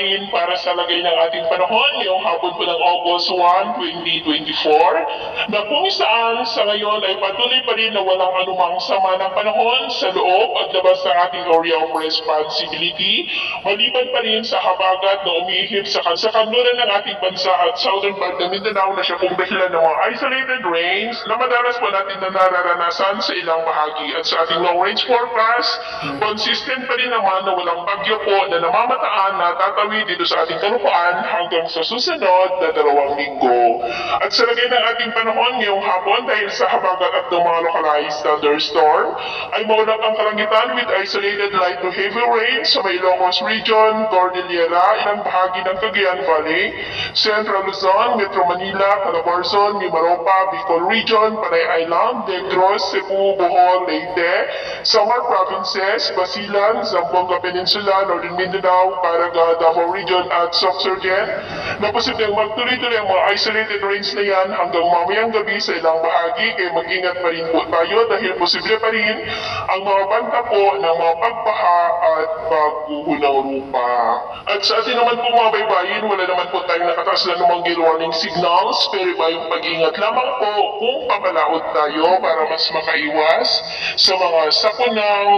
natin para sa lagay ng ating panahon ngayong hapon po ng August 1, 2024 na kung saan sa ngayon ay patuloy pa rin na walang anumang sama ng panahon sa loob at labas ng ating area of responsibility, maliban pa rin sa habagat na umiihip sa kanluran ng ating bansa at southern part ng Mindanao na siya pong dahilan ng mga isolated rains na madalas po natin na nararanasan sa ilang bahagi. At sa ating long-range forecast, consistent pa rin naman na walang bagyo po na namamataan na tatawid dito sa ating kalupaan hanggang sa susunod na 2 linggo. At sa lagay ng ating panahon ngayong hapon dahil sa habagat at ng mga localized thunderstorm, ay maulap ang kalangitan with isolated light to heavy rain sa may Ilocos Region, Cordillera, ilang bahagi ng Cagayan Valley, Central Luzon, Metro Manila, Calabarzon, Mimaropa, Bicol Region, Panay Island, Negros, Cebu, Bohol, Leyte, Samar Provinces, Basilan, Zamboanga Peninsula, Northern Mindanao, Caraga, Davao Region at Sorsogon na posibleng magtuloy-tuloy ang mga isolated rains na yan hanggang mamayang gabi sa ilang bahagi kaya mag-ingat pa rin po tayo dahil posible pa rin ang mga banta po ng mga pagbaha at pagguho ng lupa. At sa atin naman po mga baybayin, wala naman po tayong nakataas na namang gale warning signals pero iba yung pag-ingat lamang po kung papalaot tayo para mas makaiwas sa mga sakunang